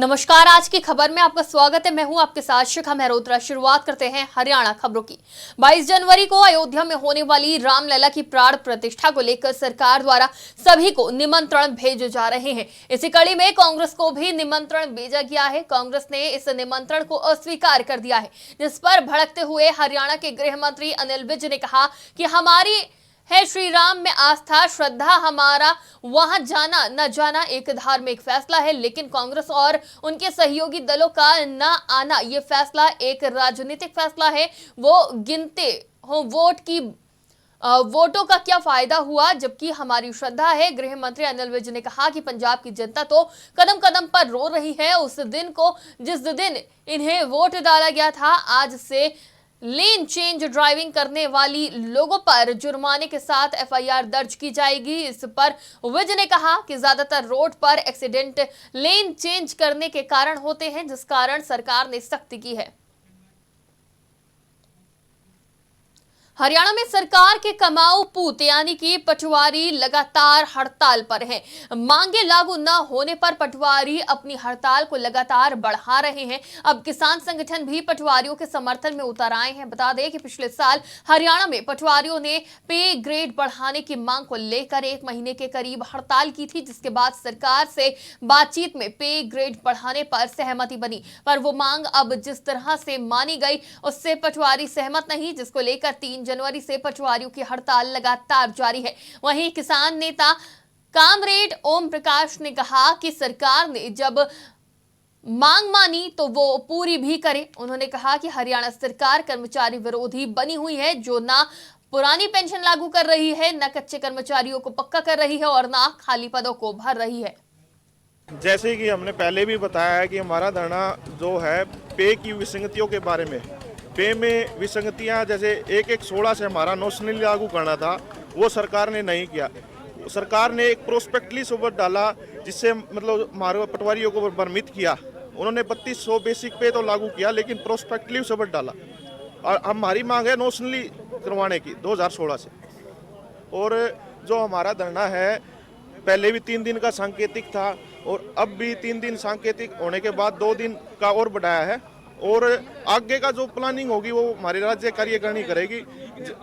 नमस्कार, आज की खबर में आपका स्वागत है। मैं हूं आपके साथ शिखा मेहरोत्रा। शुरुआत करते हैं हरियाणा खबरों की। 22 जनवरी को अयोध्या में होने वाली रामलला की प्राण प्रतिष्ठा को लेकर सरकार द्वारा सभी को निमंत्रण भेजे जा रहे हैं। इसी कड़ी में कांग्रेस को भी निमंत्रण भेजा गया है। कांग्रेस ने इस निमंत्रण को अस्वीकार कर दिया है, जिस पर भड़कते हुए हरियाणा के गृह मंत्री अनिल विज ने कहा कि हमारी है श्री राम में आस्था, श्रद्धा, हमारा वहां जाना न जाना एक धार्मिक फैसला है, लेकिन कांग्रेस और उनके सहयोगी दलों का न आना ये फैसला एक राजनीतिक फैसला है। वो गिनते हो वोटों का क्या फायदा हुआ, जबकि हमारी श्रद्धा है। गृह मंत्री अनिल विज ने कहा कि पंजाब की जनता तो कदम कदम पर रो रही है। उस दिन को जिस दिन इन्हें वोट डाला गया था, आज से लेन चेंज ड्राइविंग करने वाली लोगों पर जुर्माने के साथ एफआईआर दर्ज की जाएगी। इस पर विज ने कहा कि ज्यादातर रोड पर एक्सीडेंट लेन चेंज करने के कारण होते हैं, जिस कारण सरकार ने सख्ती की है। हरियाणा में सरकार के कमाऊ पूत यानी कि पटवारी लगातार हड़ताल पर हैं। मांगे लागू न होने पर पटवारी अपनी हड़ताल को लगातार बढ़ा रहे हैं। अब किसान संगठन भी पटवारियों के समर्थन में उतर आए हैं। बता दें कि पिछले साल हरियाणा में पटवारियों ने पे ग्रेड बढ़ाने की मांग को लेकर 1 महीने के करीब हड़ताल की थी, जिसके बाद सरकार से बातचीत में पे ग्रेड बढ़ाने पर सहमति बनी, पर वो मांग अब जिस तरह से मानी गई उससे पटवारी सहमत नहीं, जिसको लेकर 3 जनवरी से पटवारियों की हड़ताल लगातार जारी है। वहीं किसान नेता कामरेड ओम प्रकाश ने कहा कि सरकार ने जब मांग मानी तो वो पूरी भी करे। उन्होंने कहा कि हरियाणा सरकार कर्मचारी विरोधी बनी हुई है, जो ना पुरानी पेंशन लागू कर रही है, न कच्चे कर्मचारियों को पक्का कर रही है और ना खाली पदों को भर रही है। जैसे कि हमने पहले भी बताया है कि हमारा धरना जो है पे की विसंगतियों के बारे में, पे में विसंगतियां जैसे 1/16 से हमारा नोशनली लागू करना था, वो सरकार ने नहीं किया। सरकार ने एक प्रोस्पेक्टली सोबत डाला, जिससे मतलब हमारे पटवारियों को भ्रमित किया। उन्होंने 3200 बेसिक पे तो लागू किया, लेकिन प्रोस्पेक्टली सोबत डाला। और हमारी मांग है नोशनली करवाने की 2016 से। और जो हमारा धरना है पहले भी 3 दिन का सांकेतिक था और अब भी 3 दिन सांकेतिक होने के बाद 2 दिन का और बढ़ाया है। और आगे का जो प्लानिंग होगी वो हमारी राज्य कार्यकारिणी करेगी।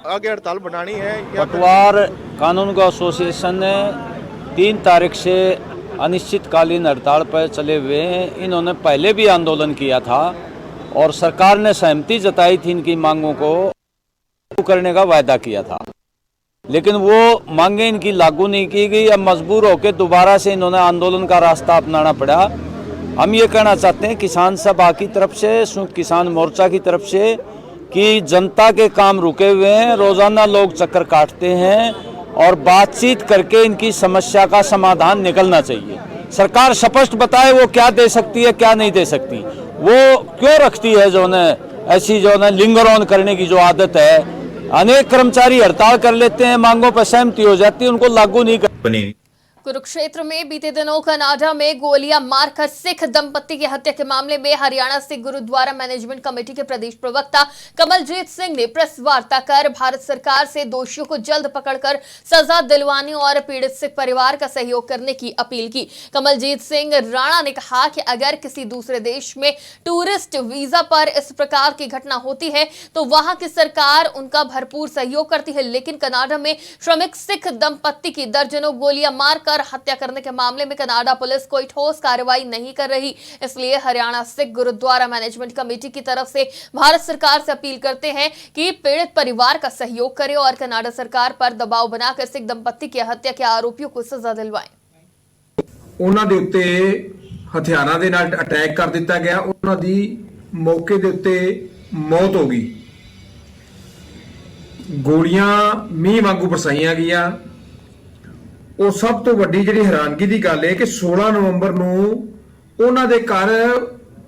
आगे हड़ताल बढ़ानी है। पटवार कानूनगो एसोसिएशन ने 3 तारीख से अनिश्चितकालीन हड़ताल पर चले हुए हैं। इन्होंने पहले भी आंदोलन किया था और सरकार ने सहमति जताई थी इनकी मांगों को लागू करने का वायदा किया था, लेकिन वो मांगे इनकी लागू नहीं की गई। अब मजबूर होकर दोबारा से इन्होंने आंदोलन का रास्ता अपनाना पड़ा। हम ये कहना चाहते हैं किसान सभा की तरफ से, संयुक्त किसान मोर्चा की तरफ से, कि जनता के काम रुके हुए हैं। रोजाना लोग चक्कर काटते हैं और बातचीत करके इनकी समस्या का समाधान निकलना चाहिए। सरकार स्पष्ट बताए वो क्या दे सकती है, क्या नहीं दे सकती। वो क्यों रखती है जो है ऐसी जो है लिंगर ऑन करने की जो आदत है। अनेक कर्मचारी हड़ताल कर लेते हैं, मांगों पर सहमति हो जाती है, उनको लागू नहीं कर। कुरुक्षेत्र में बीते दिनों कनाडा में गोलियां मारकर सिख दंपति की हत्या के मामले में हरियाणा सिख गुरुद्वारा मैनेजमेंट कमेटी के प्रदेश प्रवक्ता कमलजीत सिंह ने प्रेस वार्ता कर भारत सरकार से दोषियों को जल्द पकड़कर सजा दिलवाने और पीड़ित सिख परिवार का सहयोग करने की अपील की। कमलजीत सिंह राणा ने कहा कि अगर किसी दूसरे देश में टूरिस्ट वीजा पर इस प्रकार की घटना होती है तो वहां की सरकार उनका भरपूर सहयोग करती है, लेकिन कनाडा में श्रमिक सिख दंपति की दर्जनों गोलियां मारकर हत्या करने के मामले में कनाडा पुलिस कोई ठोस कार्रवाई नहीं कर रही। इसलिए हरियाणा सिख गुरुद्वारा मैनेजमेंट कमेटी की तरफ से भारत सरकार से अपील करते हैं कि पीड़ित परिवार का सहयोग करे और कनाडा सरकार पर दबाव बनाकर सिख दंपति की हत्या के आरोपियों को सजा दिलवाएं। ਉਹਨਾਂ ਦੇ ਉੱਤੇ ਹਥਿਆਰਾਂ ਦੇ ਨਾਲ ਅਟੈਕ ਕਰ ਦਿੱਤਾ ਗਿਆ। ਉਹਨਾਂ ਦੀ ਮੌਕੇ ਦੇ ਉੱਤੇ ਮੌਤ ਹੋ ਗਈ। ਗੋਲੀਆਂ ਮੀਂਹ ਵਾਂਗੂ ਬਰਸਾਈਆਂ ਗਈਆਂ। ਉਹ ਸਭ ਤੋਂ ਵੱਡੀ ਜਿਹੜੀ ਹੈਰਾਨਗੀ ਦੀ ਗੱਲ ਹੈ ਕਿ 16 ਨਵੰਬਰ ਨੂੰ ਉਹਨਾਂ ਦੇ ਘਰ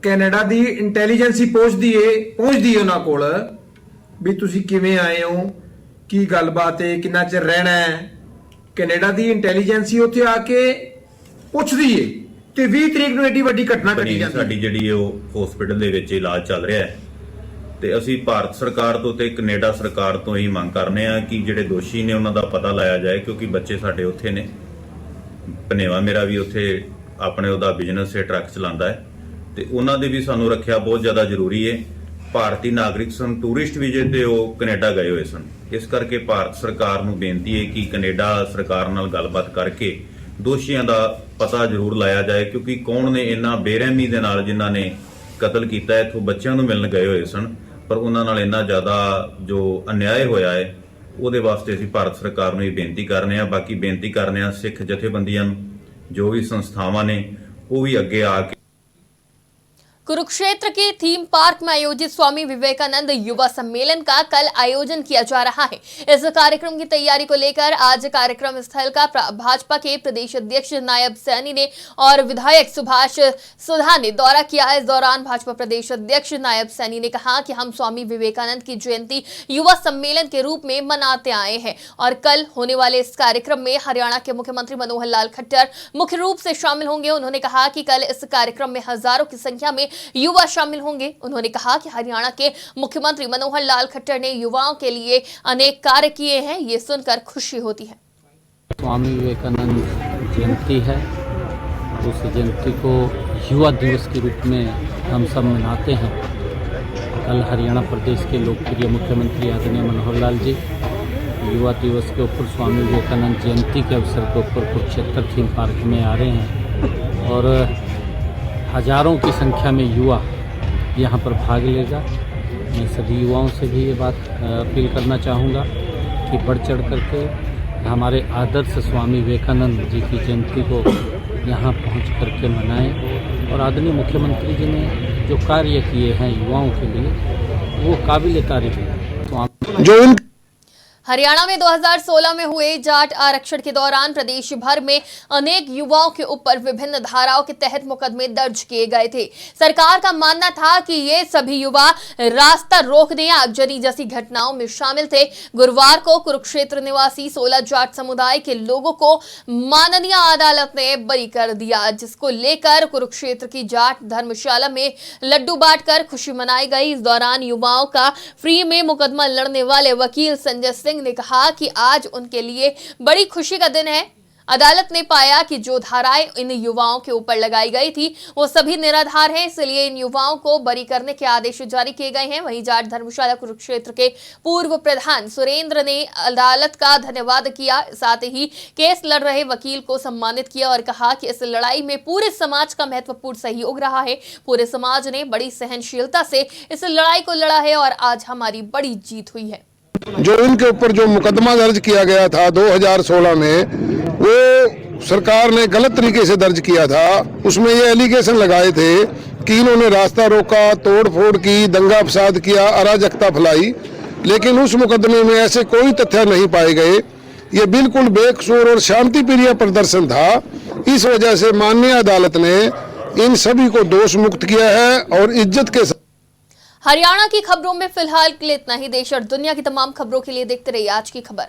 ਕੈਨੇਡਾ ਦੀ ਇੰਟੈਲੀਜੈਂਸੀ ਪਹੁੰਚਦੀ ਏ ਉਹਨਾਂ ਕੋਲ ਵੀ ਤੁਸੀਂ ਕਿਵੇਂ ਆਏ ਹੋ, ਕੀ ਗੱਲਬਾਤ ਹੈ, ਕਿੰਨਾ ਚਿਰ ਰਹਿਣਾ ਹੈ। ਕੈਨੇਡਾ ਦੀ ਇੰਟੈਲੀਜੈਂਸੀ ਉੱਥੇ ਆ ਕੇ ਪੁੱਛਦੀ ਏ ਤੇ 20 ਤਰੀਕ ਨੂੰ ਏਡੀ ਵੱਡੀ ਘਟਨਾ ਘਟੀ ਜਾਂਦੀ। ਸਾਡੀ ਜਿਹੜੀ ਉਹ ਹਸਪੀਟਲ ਦੇ ਵਿੱਚ ਇਲਾਜ ਚੱਲ ਰਿਹਾ ਹੈ ਤੇ ਅਸੀਂ ਭਾਰਤ ਸਰਕਾਰ ਤੋਂ ਤੇ ਕੈਨੇਡਾ ਸਰਕਾਰ ਤੋਂ ਹੀ ਮੰਗ ਕਰਨੇ ਆ ਕਿ ਜਿਹੜੇ ਦੋਸ਼ੀ ਨੇ ਉਹਨਾਂ ਦਾ ਪਤਾ ਲਾਇਆ ਜਾਏ, ਕਿਉਂਕਿ ਬੱਚੇ ਸਾਡੇ ਉੱਥੇ ਨੇ। ਭਨੇਵਾ ਮੇਰਾ ਵੀ ਉੱਥੇ ਆਪਣੇ ਉਹਦਾ ਬਿਜ਼ਨਸ ਹੈ, ਟਰੱਕ ਚਲਾਉਂਦਾ ਹੈ। ਤੇ ਉਹਨਾਂ ਦੇ ਵੀ ਸਾਨੂੰ ਰੱਖਿਆ ਬਹੁਤ ਜ਼ਿਆਦਾ ਜ਼ਰੂਰੀ ਹੈ। ਭਾਰਤੀ ਨਾਗਰਿਕ ਸਨ, ਟੂਰਿਸਟ ਵੀਜ਼ੇ ਤੇ ਉਹ ਕੈਨੇਡਾ ਗਏ ਹੋਏ ਸਨ। ਇਸ ਕਰਕੇ ਭਾਰਤ ਸਰਕਾਰ ਨੂੰ ਬੇਨਤੀ ਹੈ ਕਿ ਕੈਨੇਡਾ ਸਰਕਾਰ ਨਾਲ ਗੱਲਬਾਤ ਕਰਕੇ ਦੋਸ਼ੀਆਂ ਦਾ ਪਤਾ ਜ਼ਰੂਰ ਲਾਇਆ ਜਾਏ, ਕਿਉਂਕਿ ਕੌਣ ਨੇ ਇੰਨਾ ਬੇਰਹਿਮੀ ਦੇ ਨਾਲ ਜਿਨ੍ਹਾਂ ਨੇ ਕਤਲ ਕੀਤਾ ਹੈ, ਇੱਥੋਂ ਬੱਚਿਆਂ ਨੂੰ ਮਿਲਣ ਗਏ ਹੋਏ ਸਨ, ਪਰ ਉਹਨਾਂ ਨਾਲ ਇੰਨਾ ਜ਼ਿਆਦਾ ਜੋ ਅਨਿਆਏ ਹੋਇਆ ਹੈ ਉਹਦੇ ਵਾਸਤੇ ਅਸੀਂ ਭਾਰਤ ਸਰਕਾਰ ਨੂੰ ਇਹ ਬੇਨਤੀ ਕਰਨੇ ਆ। ਬਾਕੀ ਬੇਨਤੀ ਕਰਨੇ ਆ ਸਿੱਖ ਜਥੇਬੰਦੀਆਂ ਨੂੰ, ਜੋ ਵੀ ਸੰਸਥਾਵਾਂ ਨੇ ਉਹ भी ਅੱਗੇ ਆ ਕੇ। कुरुक्षेत्र के थीम पार्क में आयोजित स्वामी विवेकानंद युवा सम्मेलन का कल आयोजन किया जा रहा है। इस कार्यक्रम की तैयारी को लेकर आज कार्यक्रम स्थल का भाजपा के प्रदेश अध्यक्ष नायब सैनी ने और विधायक सुभाष सुधा ने दौरा किया। इस दौरान भाजपा प्रदेश अध्यक्ष नायब सैनी ने कहा कि हम स्वामी विवेकानंद की जयंती युवा सम्मेलन के रूप में मनाते आए हैं और कल होने वाले इस कार्यक्रम में हरियाणा के मुख्यमंत्री मनोहर लाल खट्टर मुख्य रूप से शामिल होंगे। उन्होंने कहा कि कल इस कार्यक्रम में हजारों की संख्या में युवा शामिल होंगे। उन्होंने कहा कि हरियाणा के मुख्यमंत्री मनोहर लाल खट्टर ने युवाओं के लिए अनेक कार्य किए हैं, ये सुनकर खुशी होती है। स्वामी विवेकानंद जयंती है, उस जयंती को युवा दिवस के रूप में हम सब मनाते हैं। कल हरियाणा प्रदेश के लोकप्रिय मुख्यमंत्री आदरणीय मनोहर लाल जी युवा दिवस के ऊपर स्वामी विवेकानंद जयंती के अवसर के ऊपर कुरुक्षेत्र थीम पार्क में आ रहे हैं और हजारों की संख्या में युवा यहाँ पर भाग लेगा। मैं सभी युवाओं से भी ये बात अपील करना चाहूँगा कि बढ़ चढ़ करके हमारे आदर्श स्वामी विवेकानंद जी की जयंती को यहाँ पहुँच करके मनाएं और आदरणीय मुख्यमंत्री जी ने जो कार्य किए हैं युवाओं के लिए वो काबिल तारीफ है। जो हरियाणा में 2016 में हुए जाट आरक्षण के दौरान प्रदेश भर में अनेक युवाओं के ऊपर विभिन्न धाराओं के तहत मुकदमे दर्ज किए गए थे। सरकार का मानना था कि ये सभी युवा रास्ता रोकने आगजनी जैसी घटनाओं में शामिल थे। गुरुवार को कुरुक्षेत्र निवासी 16 जाट समुदाय के लोगों को माननीय अदालत ने बरी कर दिया, जिसको लेकर कुरुक्षेत्र की जाट धर्मशाला में लड्डू बांटकर खुशी मनाई गई। इस दौरान युवाओं का फ्री में मुकदमा लड़ने वाले वकील संजय सिंह ने कहा कि आज उनके लिए बड़ी खुशी का दिन है। अदालत ने पाया कि जो धाराएं इन युवाओं के ऊपर लगाई गई थी वो सभी निराधार हैं, इसलिए इन युवाओं को बरी करने के आदेश जारी किए गए हैं। वहीं जाट धर्मशाला कुरुक्षेत्र के पूर्व प्रधान सुरेंद्र ने अदालत का धन्यवाद किया, साथ ही केस लड़ रहे वकील को सम्मानित किया और कहा कि इस लड़ाई में पूरे समाज का महत्वपूर्ण सहयोग रहा है। पूरे समाज ने बड़ी सहनशीलता से इस लड़ाई को लड़ा है और आज हमारी बड़ी जीत हुई है। जो इनके ऊपर जो मुकदमा दर्ज किया गया था 2016 में, वो सरकार ने गलत तरीके से दर्ज किया था। उसमें ये एलिगेशन लगाए थे कि इन्होंने रास्ता रोका, तोड़ फोड़ की, दंगा फसाद किया, अराजकता फैलाई, लेकिन उस मुकदमे में ऐसे कोई तथ्य नहीं पाए गए। ये बिल्कुल बेकसूर और शांति प्रिय प्रदर्शन था। इस वजह से माननीय अदालत ने इन सभी को दोष मुक्त किया है और इज्जत के साथ। हरियाणा की खबरों में फिलहाल के लिए इतना ही। देश और दुनिया की तमाम खबरों के लिए देखते रहिए आज की खबर।